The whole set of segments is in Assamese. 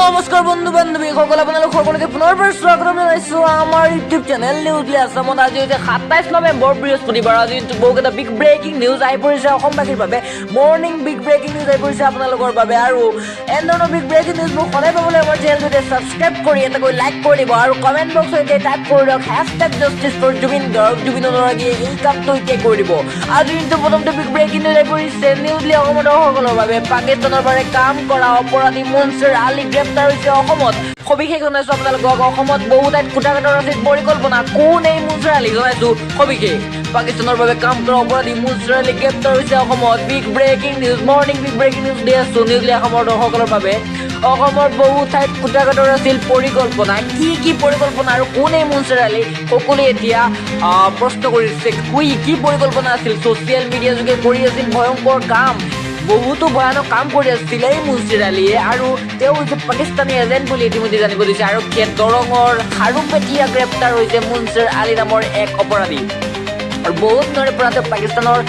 নমস্কাৰ বন্ধু বান্ধৱী সকল আপোনালোক সকলোকে পুনৰবাৰ স্বাগতম জনাইছো আমাৰ ইউটিউব চেনেল নিউজলি আছামত। আজি হৈছে 27 নৱেম্বৰ বৃহস্পতিবাৰ। আজি বহুকেইটা বিগ ব্ৰেকিং নিউজ আহি পৰিছে অসমবাসীৰ বাবে। মৰ্ণিং বিগ ব্ৰেকিং নিউজ আহি পৰিছে আপোনালোকৰ বাবে। আৰু এনেধৰণৰ বিগ ব্ৰেকিং নিউজবোৰ সদায় পাবলৈ আমাৰ চেনেলটোতে ছাবস্ক্ৰাইব কৰি এনেকৈ লাইক কৰি দিব আৰু কমেণ্ট বক্সত এতিয়া টাইপ কৰি দিয়ক #জাষ্টিছ ফৰ জুবিন গাৰ্গ। জুবিনৰ দৰাগীয়ে এই কামটো এতিয়া কৰি দিব। আজি প্ৰথমতে বিগ ব্ৰেকিং নিউজ আহি পৰিছে নিউজলি অসমৰ দৰ্শকসকলৰ বাবে। পাকিস্তানৰ বাবে কাম কৰা অপৰাধী মুনছৰ আলী গ্ৰেপ্তাৰ হৈছে অসমত। সবিশেষ জনাইছো আপোনালোকক। অসমত বহু ঠাইত কুটাঘাটৰ আছিল পৰিকল্পনা। কোন এই মুনছৰ আলী জনাইছো সবিশেষ। পাকিস্তানৰ বাবে কাম কৰা অপৰাধী মুনছৰ আলী গ্ৰেপ্তাৰ হৈছে অসমত। Big breaking news morning big breaking news দি আছো নিউজলি অসমৰ দৰ্শকসকলৰ বাবে। অসমৰ বহু ঠাইত কুটাঘাটৰ আছিল পৰিকল্পনা। কি পৰিকল্পনা আৰু কোন এই মুনছৰ আলী সকলোৱে এতিয়া প্ৰশ্ন কৰিছে। কি পৰিকল্পনা আছিল? ছচিয়েল মিডিয়া যোগে কৰি আছিল ভয়ংকৰ কাম। বহুতো ভয়ানক কাম কৰি আছিল এই মুনছৰ আলীয়ে আৰু তেওঁ হৈছে পাকিস্তানী এজেণ্ট বুলি ইতিমধ্যে জানিব দিছে। আৰক্ষীয়ে দৰঙৰ খাৰুপেটীয়া গ্ৰেপ্তাৰ হৈছে মুনছৰ আলী নামৰ এক অপৰাধী। আৰু বহুত দিনৰে পৰা তেওঁ পাকিস্তানৰ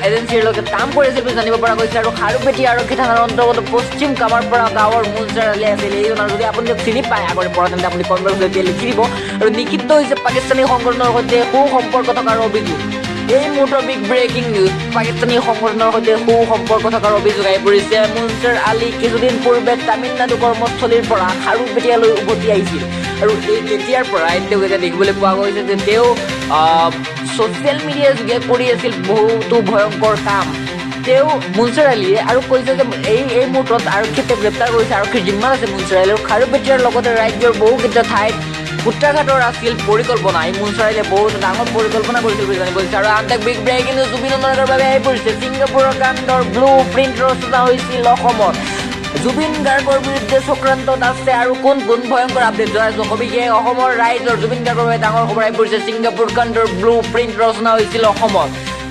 এজেঞ্চিৰ লগত কাম কৰি আছিল বুলি জানিব পৰা গৈছে। আৰু খাৰুপেটীয়া আৰক্ষী থানাৰ অন্তৰ্গত পশ্চিম কামাৰপাৰা গাঁৱৰ মুনছৰ আলী আছিল এইজন। আৰু যদি আপুনি চিনি পায় আগৰে পৰা তেন্তে আপুনি কমেণ্ট বক্সত লিখি দিব। আৰু নিষিদ্ধ হৈছে পাকিস্তানী সংগঠনৰ সৈতে সুসম্পৰ্ক থকাৰ অভিযোগ। এই মুহূৰ্তৰ বিগ ব্ৰেকিং নিউজ। পাকিস্তানী সংগঠনৰ সৈতে সুসম্পৰ্ক থকাৰ অভিযোগ আহি পৰিছে। মুনছৰ আলী কিছুদিন পূৰ্বে তামিলনাডু কৰ্মস্থলীৰ পৰা খাৰুপেটীয়ালৈ উভতি আহিছিল। আৰু এই তেতিয়াৰ পৰাই তেওঁক এতিয়া দেখিবলৈ পোৱা গৈছে যে তেওঁ ছচিয়েল মিডিয়াৰ যোগে কৰি আছিল বহুতো ভয়ংকৰ কাম। তেওঁ মুনছৰ আলীয়ে আৰু কৈছে যে এই মুহূৰ্তত আৰক্ষীয়ে তেওঁক গ্ৰেপ্তাৰ কৰিছে। আৰক্ষীৰ জিম্মাত আছে মুনছৰ আলী। আৰু খাৰুপেটীয়াৰ লগতে ৰাজ্যৰ বহুকেইটা ঠাইত কুটাঘাটৰ আছিল পৰিকল্পনা। এই মুনছৰ আলীয়ে বহুত ডাঙৰ পৰিকল্পনা কৰিছিল বুলি জানিব দিছে। আৰু আন এক বিগ ব্ৰেকিং নিউজ জুবিনৰ বাবে আহি পৰিছে। ছিংগাপুৰৰ কাণ্ডৰ ব্লু প্ৰিণ্ট ৰচনা হৈছিল অসমত। জুবিন গাৰ্গৰ বিৰুদ্ধে চক্ৰান্তত আছে আৰু কোন ভয়ংকৰ আপডেট জনাইছো সবিশেষ। অসমৰ ৰাইজৰ জুবিন গাৰ্গৰ বাবে ডাঙৰ খবৰ আহি পৰিছে। ছিংগাপুৰ কাণ্ডৰ ব্লু প্ৰিণ্ট ৰচনা হৈছিল অসমত।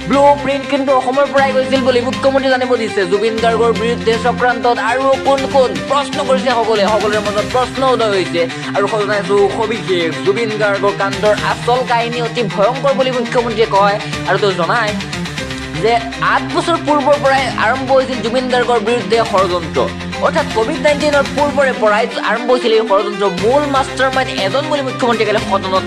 ব্লু প্ৰিণ্ট কিন্তু অসমৰ পৰাই গৈছিল বুলি মুখ্যমন্ত্ৰী জানিব দিছে। জুবিন গাৰ্গৰ বিৰুদ্ধে চক্ৰান্তত আৰু কোন প্ৰশ্ন কৰিছে সকলোৰে মনত প্ৰশ্ন উদয় হৈছে। আৰু জনাইছো সবিশেষ জুবিন গাৰ্গৰ কাণ্ডৰ আচল কাহিনী অতি ভয়ংকৰ বুলি মুখ্যমন্ত্ৰীয়ে কয়। আৰু তেওঁ জনায় যে 8 বছৰ পূৰ্বৰ পৰাই আৰম্ভ হৈছিল জুবিন গাৰ্গৰ বিৰুদ্ধে ষড়যন্ত্ৰ। অৰ্থাৎ COVID-19 পূৰ্বৰে পৰাই আৰম্ভ হৈছিল এই ষড়যন্ত্ৰ। মূল মাষ্টাৰ মাইণ্ড এজন বুলি মুখ্যমন্ত্ৰীয়ে কালি সদনত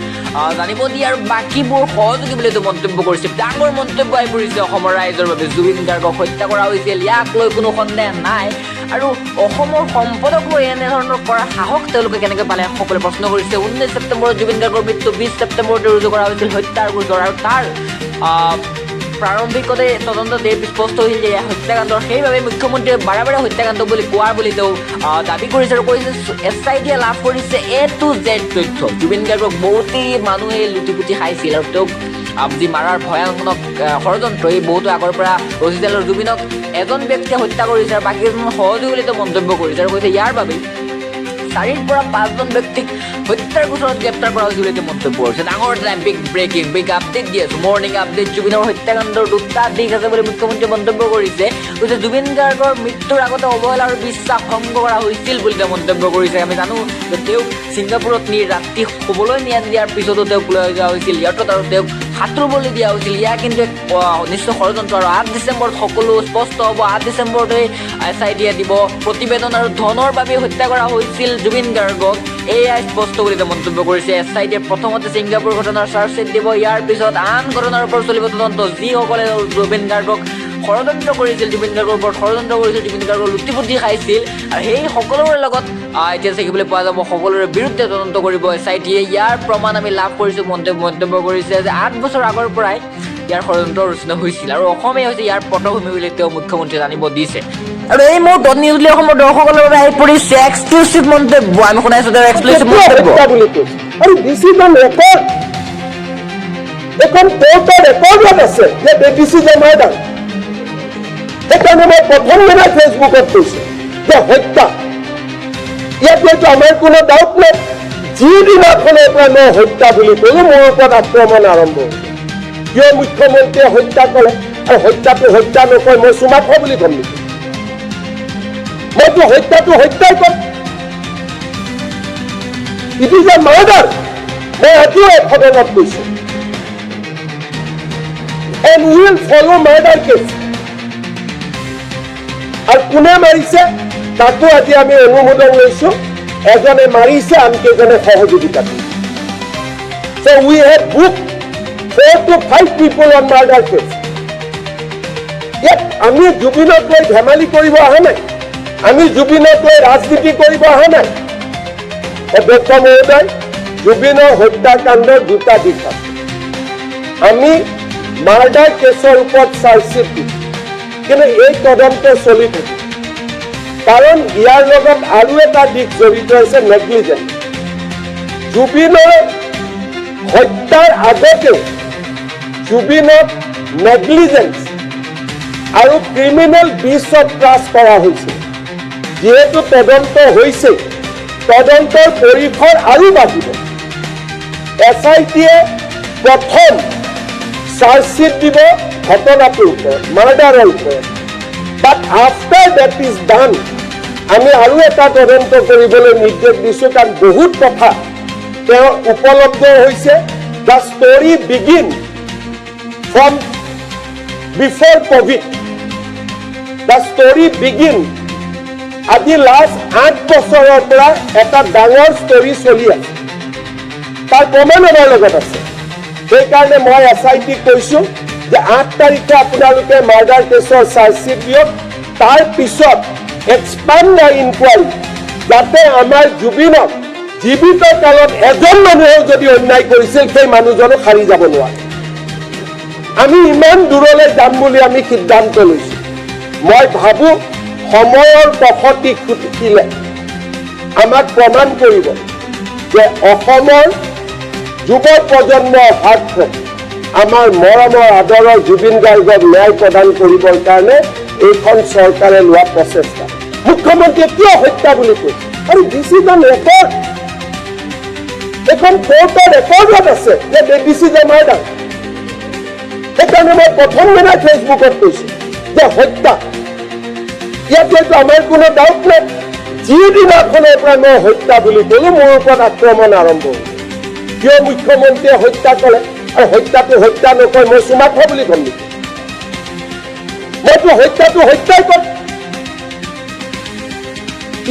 জানিব দিয়ে। আৰু বাকীবোৰ সহযোগী বুলি তেওঁ মন্তব্য কৰিছে। ডাঙৰ মন্তব্য আহি পৰিছে অসমৰ ৰাইজৰ বাবে। জুবিন গাৰ্গক হত্যা কৰা হৈছিল, ইয়াক লৈ কোনো সন্দেহ নাই। আৰু অসমৰ সম্পদক লৈ এনেধৰণৰ কৰাৰ সাহস তেওঁলোকে কেনেকৈ পালে সকলোৱে প্ৰশ্ন কৰিছে। 19 ছেপ্টেম্বৰত জুবিন গাৰ্গৰ মৃত্যু, 20 ছেপ্টেম্বৰতে ৰুজু কৰা হৈছিল হত্যাৰ গোচৰ। আৰু তাৰ প্ৰাৰম্ভিকতে তদন্ত স্পষ্ট হৈছিল যে হত্যাকাণ্ডৰ। সেইবাবে মুখ্যমন্ত্ৰীয়ে বাৰে বাৰে হত্যাকাণ্ড বুলি কোৱাৰ বুলি তেওঁ দাবী কৰিছে। আৰু কৈছে SITয়ে লাভ কৰিছে A to Z তথ্য। জুবিন গাৰ্গক বহুতেই মানুহে লুটি খাইছিল আৰু তেওঁক যি মাৰাৰ ভয়ানক ষড়যন্ত্ৰ এই বহুতো আগৰ পৰা ৰচিছিল। আৰু জুবিনক এজন ব্যক্তিয়ে হত্যা কৰিছে আৰু বাকী এজন সহযোগী বুলি তেওঁ মন্তব্য কৰিছে। আৰু কৈছে ইয়াৰ বাবে 4ৰ পৰা 5জন ব্যক্তিক হত্যাৰ গোচৰত গ্ৰেপ্তাৰ কৰা হৈছে বুলি তেওঁ মন্তব্য কৰিছে। ডাঙৰ বিগ ব্ৰেকিং বিগ আপডেট দি আছো মৰ্ণিং আপডেট। জুবিনৰ হত্যাকাণ্ডৰ দুটা দিশ আছে বুলি মুখ্যমন্ত্ৰীয়ে মন্তব্য কৰিছে। কৈছে জুবিন গাৰ্গৰ মৃত্যুৰ আগতে অৱহেলা আৰু বিশ্বাস ভংগ কৰা হৈছিল বুলি তেওঁ মন্তব্য কৰিছে। আমি জানো যে তেওঁক ছিংগাপুৰত নি ৰাতি শুবলৈ দিয়াৰ পিছতো তেওঁক লৈ যোৱা হৈছিল ইয়াতত আৰু তেওঁক সাঁতুৰিবলৈ দিয়া হৈছিল। ইয়াৰ কিন্তু এক নিশ্চয় ষড়যন্ত্ৰ। আৰু 8 ডিচেম্বৰত সকলো স্পষ্ট হ'ব। 8 ডিচেম্বৰতে SITয়ে দিব প্ৰতিবেদন। আৰু ধনৰ বাবে হত্যা কৰা হৈছিল জুবিন গাৰ্গক এয়াই স্পষ্ট বুলি তেওঁ মন্তব্য কৰিছে। SITয়ে প্ৰথমতে ছিংগাপুৰ ঘটনাৰ চাৰ্জশ্বিট দিব। ইয়াৰ পিছত আন ঘটনাৰ ওপৰত চলিব তদন্ত। যিসকলে জুবিন গাৰ্গক ষড়যন্ত্ৰ কৰিছিল, জুবিন গাৰ্গৰ ওপৰত ষড়যন্ত্ৰ কৰিছিল, জুবিন গাৰ্গৰ লুটি খাইছিল, আৰু সেই সকলোৰে লগত এতিয়া দেখিবলৈ পোৱা যাব সকলোৰে বিৰুদ্ধে তদন্ত কৰিব SITয়ে। ইয়াৰ প্ৰমাণ আমি লাভ কৰিছোঁ মন্তব্য কৰিছে যে 8 বছৰ আগৰ পৰাই ইয়াৰ ষড়যন্ত্ৰ ৰচনা হৈছিল আৰু অসমেই হৈছে ইয়াৰ পটভূমি বুলি তেওঁ মুখ্যমন্ত্ৰীয়ে জানিব দিছে। আৰু এই মুহূৰ্তত নিউজলি অসমৰ দৰ্শকসকলৰ বাবে আহি পৰিছে এক্সক্লুচিভ মন্তব্য। আমি শুনাইছো তেওঁৰ এক্সক্লুচিভ মন্তব্য। আৰু দিছ ইজ এন ৰেকৰ্ড। এখন কোৰ্টৰ ৰেকৰ্ডত আছে যে দিছ ইজ এ মাৰ্ডাৰ। সেইকাৰণে মই প্ৰথম দিনা ফেচবুকত কৈছোঁ যে হত্যা। ইয়াত হয়তো আমাৰ কোনো ডাউট নাই। যিদিনাখনৰ পৰা মই হত্যা বুলি ক'লো মোৰ ওপৰত আক্ৰমণ আৰম্ভ হ'ল। কিয় মুখ্যমন্ত্ৰীয়ে হত্যা কৰে আৰু হত্যাটো হত্যা নকয় মই চুমাফ বুলি ক'ম নেকি? মইতো হত্যাটো হত্যাই ক'ম। It is a murder. মই আজিও সদনত কৈছোঁ। And will follow' murder case. আৰু কোনে মাৰিছে তাকো আজি আমি অনুমোদন লৈছো এজনে মাৰিছে আনকেইজনে সহযোগিতা কৰিছে so we have booked 4 to 5 people on murder case ইয়াত আমি জুবিনক লৈ ধেমালি কৰিব অহা নাই আমি জুবিনক লৈ ৰাজনীতি কৰিব অহা নাই অধ্যক্ষ মহোদয় জুবিনৰ হত্যাকাণ্ডৰ দুটা দিশ আছে আমি মাৰ্ডাৰ কেছৰ ওপৰত চাৰ্জশ্বিট দিম কিন্তু এই তদন্ত চলি থাকে কাৰণ ইয়াৰ লগত আৰু এটা দিশ জড়িত হৈছে নেগলিজেন্স জুবিনৰ হত্যাৰ আগতে জুবিনক নেগলিজেন্স আৰু ক্ৰিমিনেল বিচত ট্ৰাছ কৰা হৈছিল যিহেতু তদন্ত হৈছে তদন্তৰ পৰিসৰ আৰু বাঢ়িব SITয়ে প্ৰথম চাৰ্জশ্বিট দিব ঘটনাটোৰ ওপৰত মাৰ্ডাৰৰ ওপৰত বাট আফটাৰ ডেট ইজ ডান আমি আৰু এটা তদন্ত কৰিবলৈ নিৰ্দেশ দিছোঁ কাৰণ বহুত কথা তেওঁ উপলব্ধ হৈছে the story begin from before Covid the story begin আজি লাষ্ট 8 বছৰৰ পৰা এটা ডাঙৰ ষ্টৰী চলি আছে তাৰ প্ৰমাণ আমাৰ লগত আছে সেইকাৰণে মই SITক কৈছোঁ যে 8 তাৰিখে আপোনালোকে মাৰ্ডাৰ কেছৰ চাৰ্জশ্বিট দিয়ক তাৰ পিছত এক্সপাণ্ড দ্য ইনকুৱাৰী যাতে আমাৰ জুবিনক জীৱিত কালত এজন মানুহেও যদি অন্যায় কৰিছিল সেই মানুহজনো সাৰি যাব নোৱাৰে আমি ইমান দূৰলৈ যাম বুলি আমি সিদ্ধান্ত লৈছোঁ মই ভাবোঁ সময়ৰ বসতি খুটিলে আমাক প্ৰমাণ কৰিব যে অসমৰ যুৱ প্ৰজন্মৰ হাতত আমাৰ মৰমৰ আদৰৰ জুবিন গাৰ্গক ন্যায় প্ৰদান কৰিবৰ কাৰণে এইখন চৰকাৰে লোৱা প্ৰচেষ্টা মুখ্যমন্ত্ৰীয়ে কিয় হত্যা বুলি কৈছে আৰু দিছ ইজ এন ৰেকৰ্ড এখন কোৰ্টৰ ৰেকৰ্ডত আছে যে দিছ ইজ এ মাৰ্ডাৰ সেইকাৰণে মই প্ৰথম দিনা ফেচবুকত কৈছোঁ যে হত্যা ইয়াত হয়তো আমাৰ কোনো ডাউট নাই যিদিনাখনৰ পৰা মই হত্যা বুলি ক'লোঁ মোৰ ওপৰত আক্ৰমণ আৰম্ভ হ'ল কিয় মুখ্যমন্ত্ৰীয়ে হত্যা কৰে আৰু হত্যাটো হত্যা নকয় মই চুমা খোৱা বুলি ক'ম নেকি মইতো হত্যাটো হত্যাই ক'ম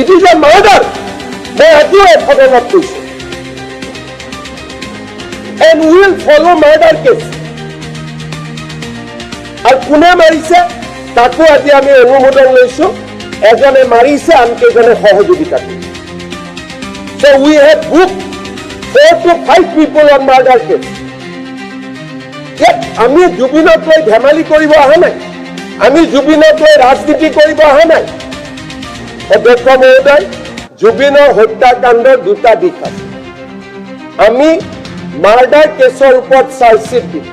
ইট ইজ এ মাৰ্ডাৰ মই আজিও সদনত কৈছোঁ and will follow' murder case আৰু কোনে মাৰিছে তাকো আজি আমি অনুমোদন লৈছোঁ এজনে মাৰিছে আনকেইজনে সহযোগিতা কৰিছে so we have booked 4 to 5 people on murder case ইয়াত আমি জুবিনক লৈ ধেমালি কৰিব অহা নাই আমি জুবিনক লৈ ৰাজনীতি কৰিব অহা নাই অধ্যক্ষ মহোদয় জুবিনৰ হত্যাকাণ্ডৰ দুটা দিশ আছে আমি মাৰ্ডাৰ কেছৰ ওপৰত চাৰ্জশ্বিট দিম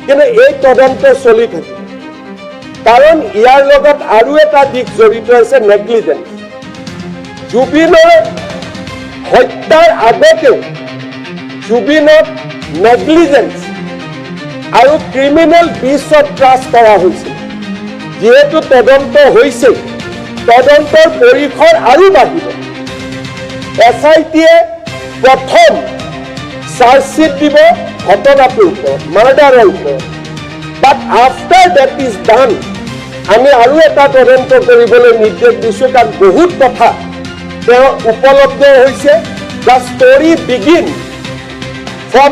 কিন্তু এই তদন্ত চলি থাকে কাৰণ ইয়াৰ লগত আৰু এটা দিশ জড়িত হৈছে নেগলিজেন্স জুবিনৰ হত্যাৰ আগতেও জুবিনক নেগলিজেন্স আৰু ক্ৰিমিনেল বিচত ট্ৰাছ কৰা হৈছিল যিহেতু তদন্ত হৈছে তদন্তৰ পৰিসৰ আৰু বাঢ়িব SITয়ে প্ৰথম চাৰ্জশ্বিট দিব ঘটনাটোৰ ওপৰত মাৰ্ডাৰৰ ওপৰত বাট আফটাৰ ডেট ইজ ডান আমি আৰু এটা তদন্ত কৰিবলৈ নিৰ্দেশ দিছোঁ কাৰণ বহুত কথা তেওঁ উপলব্ধ হৈছে the story begin from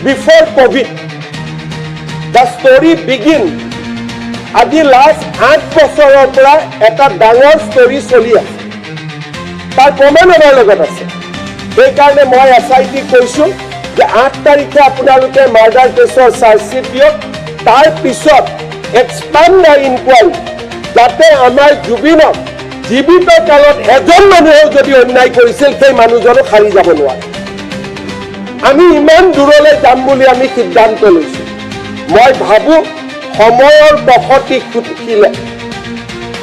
before Covid the story begin আজি লাষ্ট 8 বছৰৰ পৰা এটা ডাঙৰ ষ্টৰী চলি আছে তাৰ প্ৰমাণ আমাৰ লগত আছে সেইকাৰণে মই SITক কৈছোঁ যে 8 তাৰিখে আপোনালোকে মাৰ্ডাৰ কেছৰ চাৰ্জশ্বিট দিয়ক তাৰ পিছত এক্সপাণ্ড দ্য ইনকুৱাৰী যাতে আমাৰ জুবিনক জীৱিত কালত এজন মানুহেও যদি অন্যায় কৰিছিল সেই মানুহজনো সাৰি যাব নোৱাৰে আমি ইমান দূৰলৈ যাম বুলি আমি সিদ্ধান্ত লৈছোঁ মই ভাবোঁ সময়ৰ বসতি খুটিলে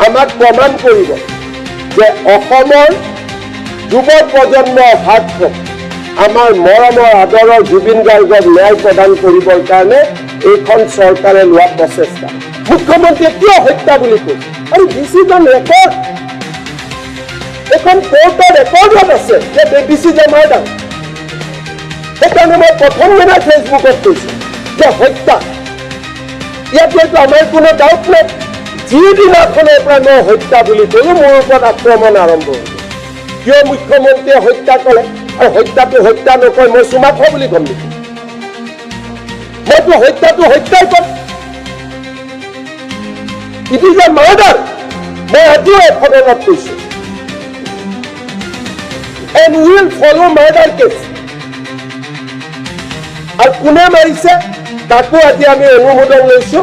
আমাক প্ৰমাণ কৰিব যে অসমৰ যুৱ প্ৰজন্মৰ হাতত আমাৰ মৰমৰ আদৰৰ জুবিন গাৰ্গক ন্যায় প্ৰদান কৰিবৰ কাৰণে এইখন চৰকাৰে লোৱা প্ৰচেষ্টা মুখ্যমন্ত্ৰীয়ে কিয় হত্যা বুলি কৈছে আৰু দিছ ইজ এন ৰেকৰ্ড এখন কোৰ্টৰ ৰেকৰ্ডত আছে যে দিছ ইজ এ মাৰ্ডাৰ সেইকাৰণে মই প্ৰথম দিনা ফেচবুকত কৈছোঁ যে হত্যা ইয়াত হয়তো আমাৰ কোনো ডাউট নাই যিদিনাখনৰ পৰা মই হত্যা বুলি ক'লো মোৰ ওপৰত আক্ৰমণ আৰম্ভ হ'ল কিয় মুখ্যমন্ত্ৰীয়ে হত্যা কৰে আৰু হত্যাটো হত্যা নকয় মই চুমাখ বুলি ক'ম নেকি মইতো হত্যাটো হত্যাই ক'ম ইট ইজ এ মাৰ্ডাৰ মই আজিও সদনত কৈছো and we will follow murder case আৰু কোনে মাৰিছে তাকো আজি আমি অনুমোদন লৈছো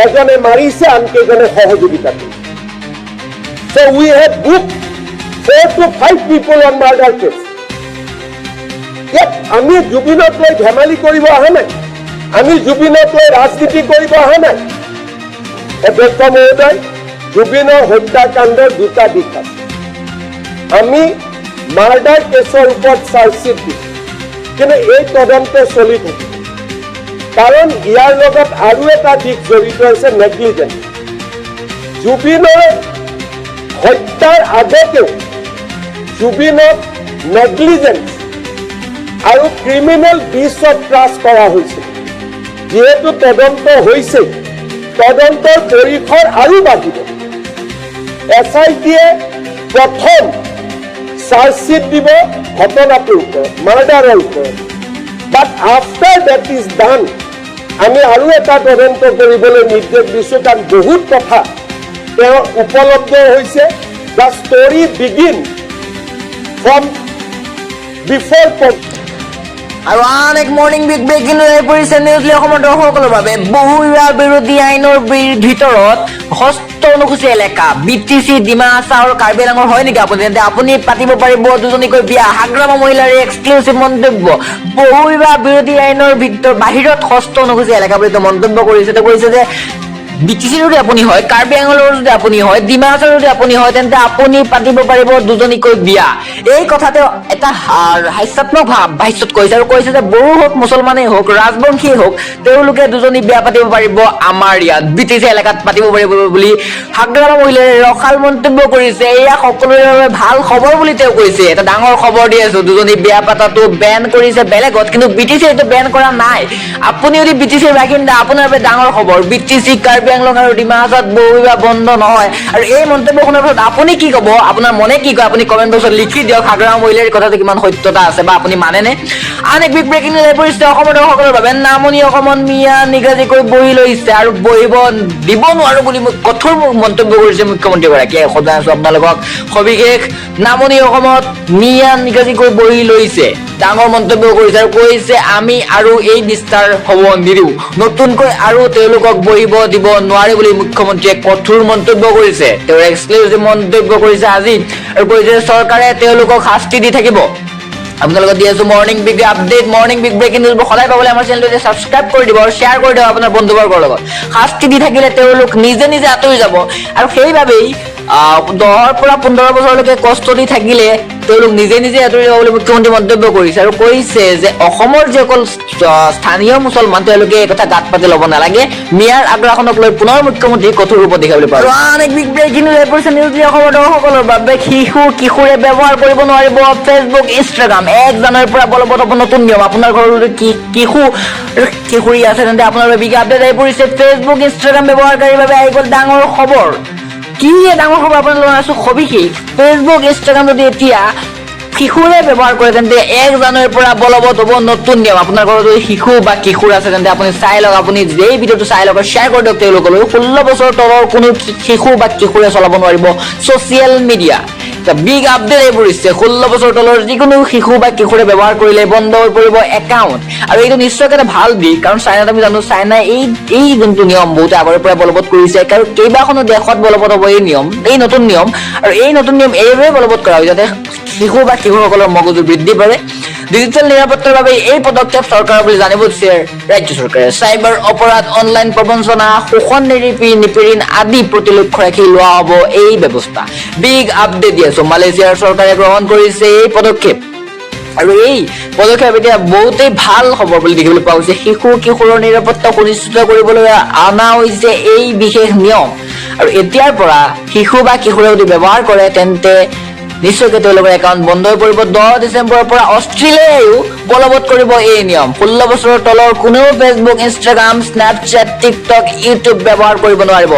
এজনে মাৰিছে আনকেইজনে সহযোগিতা কৰিছে so we have booked 4 to 5 people on murder case ইয়াত আমি জুবিনক লৈ ধেমালি কৰিব অহা নাই আমি জুবিনক লৈ ৰাজনীতি কৰিব অহা নাই অধ্যক্ষ মহোদয় জুবিনৰ হত্যাকাণ্ডৰ দুটা দিশ আছে আমি মাৰ্ডাৰ কেছৰ ওপৰত চাৰ্জশ্বিট দিছোঁ কিন্তু এই তদন্ত চলি থাকে কাৰণ ইয়াৰ লগত আৰু এটা দিশ জড়িত আছে নেগলিজেন্স জুবিনৰ হত্যাৰ আগতেও জুবিনক নেগলিজেন্স আৰু ক্ৰিমিনেল ব্ৰিচ অফ ট্ৰাষ্ট কৰা হৈছিল যিহেতু তদন্ত হৈছে তদন্তৰ পৰিসৰ আৰু বাঢ়িব SIT-য়ে প্ৰথম চাৰ্জশ্বিট দিব ঘটনাটোৰ ওপৰত মাৰ্ডাৰৰ ওপৰত বাট আফটাৰ ডেট ইজ ডান আমি আৰু এটা তদন্ত কৰিবলৈ নিৰ্দেশ দিছোঁ কাৰণ বহুত কথা তেওঁ উপলব্ধ হৈছে the story begin from before আৰু আন এক মৰ্নিং বিগ ব্ৰেকিং হৈ পৰিছে নিউজলি অসমৰ দৰ্শকসকলৰ বাবে বহুবিবাহ বিৰোধী আইনৰ ভিতৰত হস্ত অনুসূচী এলেকা BTC ডিমা হাছাও আৰু কাৰ্বি আংলঙৰ হয় নেকি আপুনি তেন্তে আপুনি পাতিব পাৰিব দুজনীকৈ বিয়া হাগ্ৰামা মহিলাৰ এক্সক্লুচিভ মন্তব্য বহুবিবাহ বিৰোধী আইনৰ বাহিৰত হস্ত অনুসূচী এলেকা বুলি মন্তব্য কৰিছে তেওঁ কৈছে যে BTC যদি আপুনি হয় কাৰ্বি আংলঙৰ যদি আপুনি হয় ডিমা হাছাও যদি আপুনি হয় তেন্তে আপুনি পাতিব পাৰিব দুজনীকৈ বিয়া এই কথাতে এটা হাস্যাত্মক ভাষ্যত কৈছে আৰু কৈছে যে বড়ো হওক মুছলমানেই হওক ৰাজবংশীয়ে হওক তেওঁলোকে দুজনী বিয়া পাতিব পাৰিব আমাৰ ইয়াত BTC এলেকাত পাতিব পাৰিব বুলি হাগ্ৰামা মহিলাৰ ৰসাল মন্তব্য কৰিছে এয়া সকলোৰে বাবে ভাল খবৰ বুলি তেওঁ কৈছে এটা ডাঙৰ খবৰ দি আছো দুজনী বিয়া পাতাটো বেন কৰিছে বেলেগত কিন্তু BTC এইটো বেন কৰা নাই আপুনি যদি BTC বাসিন্দা আপোনাৰ বাবে ডাঙৰ খবৰ BTC কাৰ্বি আংলং আৰু ডিমা হাছাওত বহুবিবাহ বন্ধ নহয় আৰু এই মন্তব্য শুনাৰ পিছত আপুনি কি ক'ব আপোনাৰ মনে কি কয় আপুনি কমেন্ট বক্সত লিখি দিয়ক হাগ্ৰামা মহিলাৰ কথাটো কিমান সত্যতা আছে বা আপুনি মানেনে আন এক বিগ ব্ৰেকিং নিউজ পৰিছে অসমৰ দৰ্শকসকলৰ বাবে নামনি অসমত মিয়া নিগাজিকৈ বহি লৈছে আৰু বহিব দিব নোৱাৰো বুলি কঠোৰ মন্তব্য কৰিছে মুখ্যমন্ত্ৰীগৰাকীয়ে সদায় আছো আপোনালোকক সবিশেষ নামনি অসমত মিয়া নিগাজিকৈ বহি লৈছে ডাঙৰ মন্তব্য কৰিছে আৰু কৈছে আমি আৰু এই বিস্তাৰ হ'ব নিদিওঁ নতুনকৈ আৰু তেওঁলোকক বহিব দিব নোৱাৰে বুলি মুখ্যমন্ত্ৰীয়ে কঠোৰ মন্তব্য কৰিছে তেওঁৰ এক্সক্লুচিভ মন্তব্য কৰিছে আজি আৰু কৈছে চৰকাৰে তেওঁলোকক শাস্তি দি থাকিব আপোনালোকক দি আছো morning big update morning big breaking নিউজবোৰ সদায় পাবলৈ আমাৰ চেনেলটো ছাবস্ক্ৰাইব কৰি দিব আৰু শ্বেয়াৰ কৰি দিব আপোনাৰ বন্ধুবৰ্গৰ লগত শাস্তি দি থাকিলে তেওঁলোক নিজে নিজে আঁতৰি যাব আৰু সেইবাবেই 10 পৰা 15 বছৰলৈকে কষ্ট দি থাকিলে তেওঁলোক নিজে নিজে আঁতৰি যাব বুলি মুখ্যমন্ত্ৰী মন্তব্য কৰিছে আৰু কৈছে যে অসমৰ যিসকল স্থানীয় মুছলমান তেওঁলোকে এই কথা গাত পাতি ল'ব নালাগে মিয়াৰ আগ্ৰাসনক লৈ পুনৰ মুখ্যমন্ত্ৰী কঠোৰ ৰূপত দেখাবলৈ পাব আন এক বিগ ব্ৰেকিং নিউজ পৰিছে নিউজলি অসমৰ দৰ্শকসকলৰ বাবে শিশু কিশোৰে ব্যৱহাৰ কৰিব নোৱাৰিব ফেচবুক ইনষ্টাগ্ৰাম 1 জানুৱাৰীৰ পৰা বলবৎ হ'ব নতুন নিয়ম আপোনাৰ ঘৰৰ যদি কিশোৰী আছে তেন্তে আপোনাৰ বাবে বিগ আপডেট আহি পৰিছে ফেচবুক ইনষ্টাগ্ৰাম ব্যৱহাৰকাৰীৰ বাবে আহি গ'ল ডাঙৰ খবৰ কি ডাঙৰ খবৰ আপোনালোকৰ আছো সবিশেষ ফেচবুক ইনষ্টাগ্ৰাম যদি এতিয়া শিশুৰে ব্যৱহাৰ কৰে তেন্তে 1 জানুৱাৰীৰ পৰা বলবৎ হ'ব নতুন নিয়ম আপোনাৰ ঘৰত যদি শিশু বা কিশোৰ আছে তেন্তে আপুনি চাই লওক আপুনি এই ভিডিঅ'টো চাই লওক শ্বেয়াৰ কৰি দিয়ক তেওঁলোকলৈ 16 বছৰ তলৰ কোনো শিশু বা কিশোৰে চলাব নোৱাৰিব ছ'চিয়েল মিডিয়া বিগ আপডেট এই পৰিছে 16 বছৰ তলৰ যিকোনো শিশু বা কিশোৰে ব্যৱহাৰ কৰিলে বন্ধ হৈ পৰিব একাউণ্ট আৰু এইটো নিশ্চয়কৈ এটা ভাল দিশ কাৰণ চাইনাত আমি জানো চাইনাই এই যোনটো নিয়ম বহুতে আগৰে পৰা বলবৎ কৰিছে কাৰণ কেইবাখনো দেশত বলবৎ হ'ব এই নতুন নিয়ম আৰু এই নতুন নিয়ম এইবাবে বলবৎ কৰা হয় যাতে শিশু বা কিশোৰসকলৰ মগজু বৃদ্ধি পায় ডিজিটেল নিৰাপত্তাৰ বাবে এই পদক্ষেপ চৰকাৰৰ বুলি জানিব দিছে ৰাজ্য চৰকাৰে চাইবাৰ অপৰাধ অনলাইন প্ৰবঞ্চনা শোষণ নিপীড়ন আদি প্ৰতি লক্ষ্য ৰাখি লোৱা হ'ব এই ব্যৱস্থা বিগ আপডেট দি আছো মালয়েছিয়াৰ চৰকাৰে গ্ৰহণ কৰিছে এই পদক্ষেপ আৰু এই পদক্ষেপ এতিয়া বহুতেই ভাল খবৰ বুলি দেখিবলৈ পোৱা গৈছে শিশু কিশোৰৰ নিৰাপত্তা সুনিশ্চিত কৰিবলৈ অনা হৈছে এই বিশেষ নিয়ম আৰু এতিয়াৰ পৰা শিশু বা কিশোৰে যদি ব্যৱহাৰ কৰে তেন্তে নিশ্চয়কৈ তেওঁলোকৰ একাউণ্ট বন্ধ হৈ পৰিব 10 ডিচেম্বৰৰ পৰা অষ্ট্ৰেলিয়ায়ো বলবৎ কৰিব এই নিয়ম 16 বছৰৰ তলৰ কোনেও Facebook Instagram Snapchat TikTok YouTube ব্যৱহাৰ কৰিব নোৱাৰিব